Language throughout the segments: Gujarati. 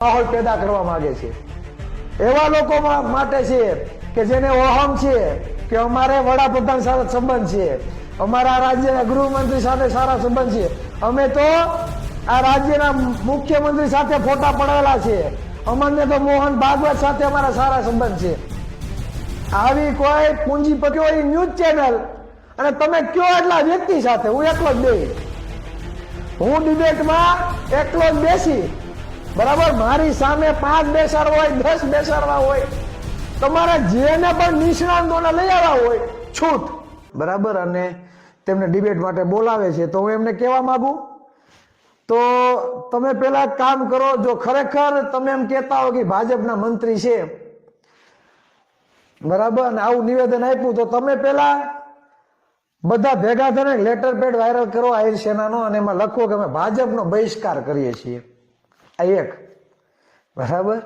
માહોલ પેદા કરવા માંગે છે। એવા લોકો માટે છે કે જેને અહમ છે કે અમારે વડાપ્રધાન સાથે સંબંધ છે, અમારા રાજ્યના ગૃહમંત્રી સાથે સારા સંબંધ છે, અમે તો આ રાજ્યના મુખ્યમંત્રી સાથે ફોટા પડાવેલા છે, અમને તો મોહન ભાગવત સાથે અમારા સારા સંબંધ છે। આવી કોઈ પૂંજીપતિઓની ન્યૂઝ ચેનલ અને તમે કયો એટલા વ્યક્તિ સાથે હું એકલો જ બેસી, હું ડિબેટમાં એકલો જ બેસી, બરાબર, મારી સામે 5 બેસાડવા હોય 10 બેસાડવા હોય, તમારે જેને પણ નિષ્ણાંતોને લઈ આવ્યા હોય છૂટ, બરાબર, અને તેમને ડિબેટ માટે બોલાવે છે તો હું એમને કહેવા માંગુ તો તમે પેલા કામ કરો, જો ખરેખર તમે એમ કહેતા હો કે ભાજપના મંત્રી છે, બરાબર, અને આવું નિવેદન આપ્યું તો તમે પેલા બધા ભેગા થઈને લેટર પેડ વાયરલ કરો આહિર સેનાનો અને એમાં લખો કે અમે ભાજપનો બહિષ્કાર કરીએ છીએ। આ એક, બરાબર,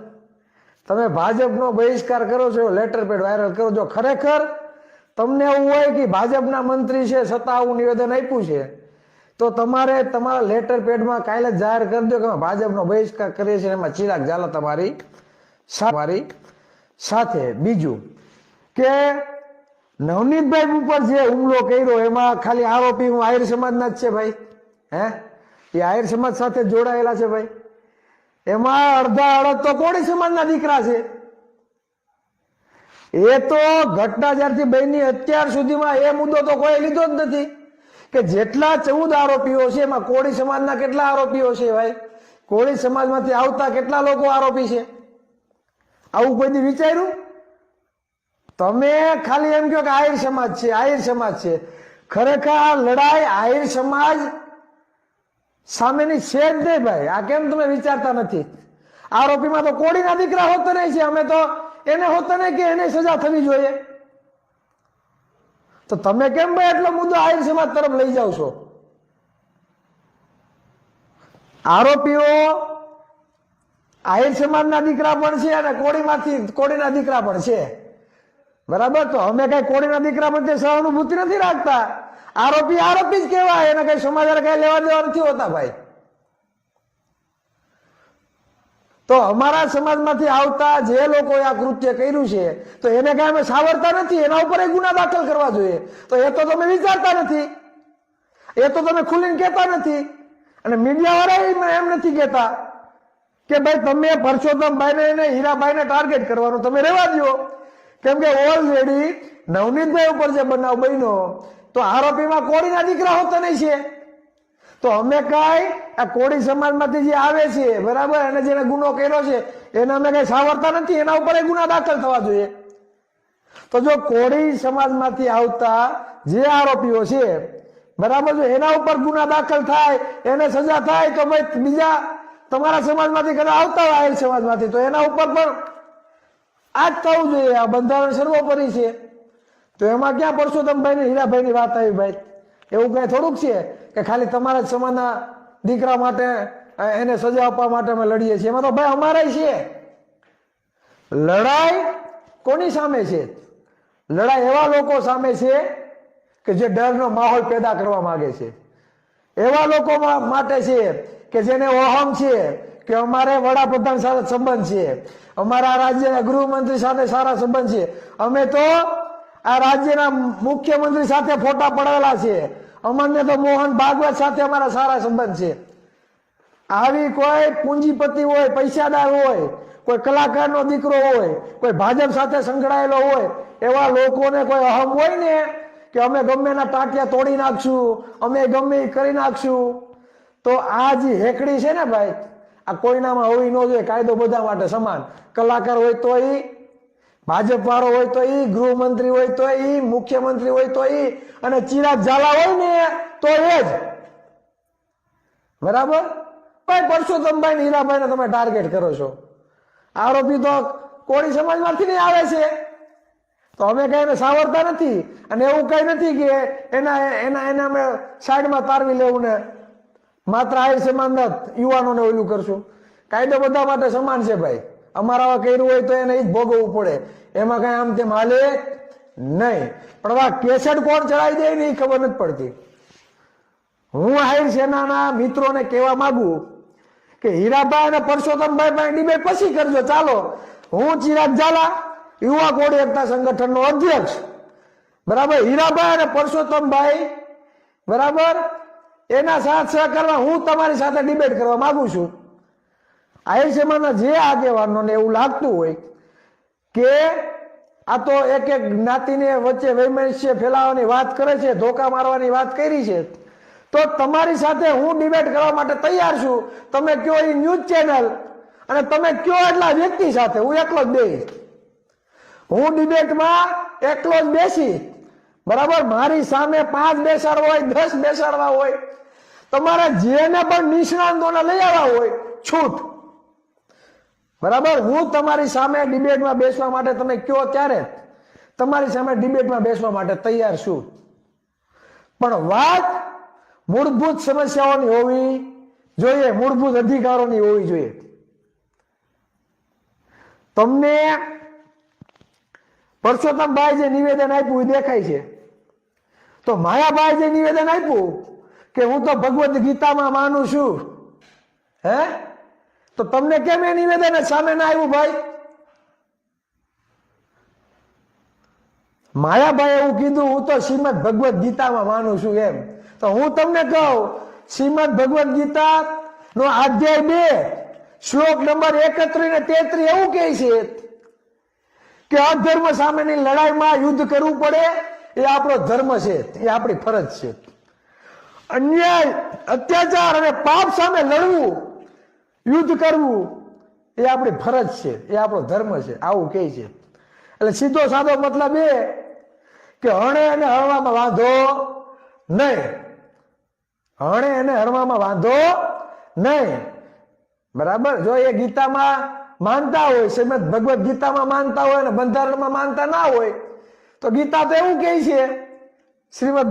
તમે ભાજપનો બહિષ્કાર કરો છો, લેટર પેડ વાયરલ કરો। જો ખરેખર તમને એવું હોય કે ભાજપના મંત્રી છે છતાં આવું નિવેદન આપ્યું છે તો તમારે તમારા લેટર પેડમાં કાલે જાહેર કરી દો કે અમે ભાજપનો બહિષ્કાર કરીએ છીએ, એમાં ચિરાગ ઝાલા તમારી સાથે। બીજું કે નવનીતભાઈ ઉપર જે હુમલો કર્યો એમાં ખાલી આરોપી હું આહિર સમાજના જ છે ભાઈ, હે, એ આહિર સમાજ સાથે જોડાયેલા છે ભાઈ, એમાં અડધા અડધ તો કોળી સમાજના દીકરા છે। એ તો ઘટના જ્યારથી બની અત્યાર સુધીમાં એ મુદ્દો તો કોઈ લીધો જ નથી કે જેટલા 14 આરોપીઓ છે એમાં કોળી સમાજના કેટલા આરોપીઓ છે ભાઈ, કોળી સમાજમાંથી આવતા કેટલા લોકો આરોપી છે, આવું કોઈ દી વિચાર્યું? તમે ખાલી એમ કહો કે આહિર સમાજ છે, આહિર સમાજ છે, ખરેખર આ લડાઈ આહિર સમાજ સામેની છે જ નહીં ભાઈ। આ કેમ તમે વિચારતા નથી? આરોપીમાં તો કોળીના દીકરા હોતા નહીં છે, અમે તો એને હોતા નહીં કે એને સજા થવી જોઈએ, તો તમે કેમ ભાઈ એટલો મુદ્દો આહિર સમાજ તરફ લઈ જાવ છો? આરોપીઓ આહિર સમાજના દીકરા પણ છે અને કોળીના દીકરા પણ છે, બરાબર, તો અમે કઈ કોળીના દીકરા પ્રત્યે સહાનુભૂતિ નથી રાખતા, આરોપી આરોપી જ કહેવાય, એને કઈ સમાજ કઈ લેવા દેવા નથી હોતા ભાઈ। તો અમારા સમાજમાંથી આવતા જે લોકોએ આ કૃત્ય કર્યું છે તો એને કઈ અમે સાવરતા નથી, એના ઉપર ગુના દાખલ કરવા જોઈએ, તો એ તો તમે વિચારતા નથી, એ તો તમે ખુલીને કહેતા નથી, અને મીડિયા વાળા એમ નથી કહેતા કે ભાઈ તમે પરસોત્તમભાઈને અને હીરાભાઈને ટાર્ગેટ કરવાનું તમે રહેવા દો, કેમ કે ઓલરેડી નવનીતભાઈ ઉપર જે બનાવ બન્યો તો આરોપીમાં કોળીના દીકરા હોતા નહીં છે, તો અમે કઈ આ કોળી સમાજમાંથી જે આવે છે, બરાબર, અને જેને ગુનો કર્યો છે એને અમે કઈ સાવરતા નથી, એના ઉપર ગુના દાખલ થવા જોઈએ। તો જો કોળી સમાજમાંથી આવતા જે આરોપીઓ છે, બરાબર, જો એના ઉપર ગુના દાખલ થાય, એને સજા થાય, તો ભાઈ બીજા તમારા સમાજમાંથી કદાચ આવતા હોય આહિર સમાજમાંથી તો એના ઉપર પણ આ જ થવું જોઈએ। આ બંધારણ સર્વોપરી છે, તો એમાં ક્યાં પરસોત્તમભાઈ ને હીરાભાઈ ની વાત આવી ભાઈ? એવું કઈ થોડુંક છે કે ખાલી તમારા જ સમાજના દીકરા માટે એને સજા આપવા માટે અમે લડીએ છીએ? એમાં તો ભાઈ અમારા છે। લડાઈ કોની સામે છે? લડાઈ એવા લોકો સામે છે કે જે ડરનો માહોલ પેદા કરવા માંગે છે, એવા લોકો માટે છે કે જેને અહમ છે કે અમારે વડાપ્રધાન સાથે સંબંધ છે, અમારા રાજ્યના ગૃહમંત્રી સાથે સારા સંબંધ છે, અમે તો આ રાજ્યના મુખ્યમંત્રી સાથે ફોટા પડાવેલા છે, અમને તો મોહન ભાગવત સાથે અમારા સારા સંબંધ છે। આવી કોઈ પૂંજીપતિ હોય, પૈસાદાર હોય, કોઈ કલાકારનો દીકરો હોય, કોઈ ભાજપ સાથે સંકળાયેલો હોય, એવા લોકોને કોઈ અહમ હોય ને કે અમે ગમે એના ટાંટિયા તોડી નાખશું, અમે ગમે એ કરી નાખશું, તો આ જે હેકડી છે ને ભાઈ, આ કોઈનામાં હોવી ન જોઈએ। કાયદો બધા માટે સમાન, કલાકાર હોય તો એ, ભાજપ વાળો હોય તો એ, ગૃહમંત્રી હોય તો એ, મુખ્યમંત્રી હોય તો એ, અને ચિરાગ ઝાલા હોય ને તો એ જ, બરાબર। ભાઈ પરસોત્તમભાઈ ને હીરાભાઈ ને તમે ટાર્ગેટ કરો છો, આરોપી તો કોળી સમાજમાંથી નહીં આવે છે, તો અમે કઈ એને સાવરતા નથી, અને એવું કઈ નથી કે એના અમે સાઈડમાં તારવી લેવું ને માત્ર આહિર સમાજના યુવાનોને ઓલું કરશું। કાયદો બધા માટે સમાન છે ભાઈ, અમારા કર્યું હોય તો એને જ ભોગવવું પડે, એમાં કઈ આમ તેમ હાલે નહીં। પણ આ કેસેટ કોણ ચડાવી દે ને એ ખબર નથી પડતી। હું આહિર સેનાના મિત્રોને કહેવા માંગુ કે હીરાભાઈ અને પરસોત્તમભાઈ પાસે ડિબેટ પછી કરજો, ચાલો હું ચિરાગ ઝાલા યુવા કોળી એકતા સંગઠનનો અધ્યક્ષ, બરાબર, હીરાભાઈ અને પરસોત્તમભાઈ, બરાબર, એના સાથ સહકારમાં હું તમારી સાથે ડિબેટ કરવા માંગુ છું. આહિર સમાજના જે આગેવાનોને એવું લાગતું હોય કે આ તો એક એક જ્ઞાતિને વચ્ચે વૈમનસ્ય ફેલાવવાની વાત કરે છે, ધોકા મારવાની વાત કરી છે, તો તમારી સાથે હું ડિબેટ કરવા માટે તૈયાર છું. તમે કયો એ ન્યૂઝ ચેનલ અને તમે કયો એટલા વ્યક્તિ સાથે, હું એકલો જ બેસીશ. હું ડિબેટમાં એકલો જ બેસી, બરાબર, મારી સામે 5 બેસાડવા હોય, 10 બેસાડવા હોય, તમારે જેને પણ નિષ્ણાંતોને લઈ આવવા હોય છૂટ, બરાબર. હું તમારી સામે ડિબેટમાં બેસવા માટે તમે કયો ત્યારે તમારી સામે ડિબેટમાં બેસવા માટે તૈયાર છું. પણ વાત મૂળભૂત સમસ્યાઓની હોવી જોઈએ, મૂળભૂત અધિકારોની હોવી જોઈએ. તમને પરસોત્તમભાઈ જે નિવેદન આપ્યું એ દેખાય છે, તો માયાભાઈ જે નિવેદન આપ્યું કે હું તો ભગવદ્ ગીતામાં માનું છું, હે, તો તમને કેમ એ નિવેદન સામે ના આવ્યું ભાઈ? માયાભાઈ એવું કીધું હું તો શ્રીમદ ભગવદ્ ગીતામાં માનું છું એમ. તો હું તમને કહું, શ્રીમદ ભગવદ્ ગીતા નો અધ્યાય 2 શ્લોક નંબર 31 ને 33 એવું કહે છે કે અધર્મ સામેની લડાઈમાં યુદ્ધ કરવું પડે એ આપણો ધર્મ છે, એ આપણી ફરજ છે. અન્યાય, અત્યાચાર અને પાપ સામે લડવું, યુદ્ધ કરવું એ આપણી ફરજ છે, એ આપણો ધર્મ છે, આવું કહે છે. એટલે સીધો સાદો મતલબ એ કે હણે અને હળવામાં વાંધો નહીં, હણે અને હળવામાં વાંધો નહીં, બરાબર. જો એ ગીતામાં માનતા હોય, શ્રીમદ ભગવદ્ ગીતામાં માનતા હોય અને બંધારણમાં માનતા ના હોય, તો ગીતા તો એવું કહે છે, શ્રીમદ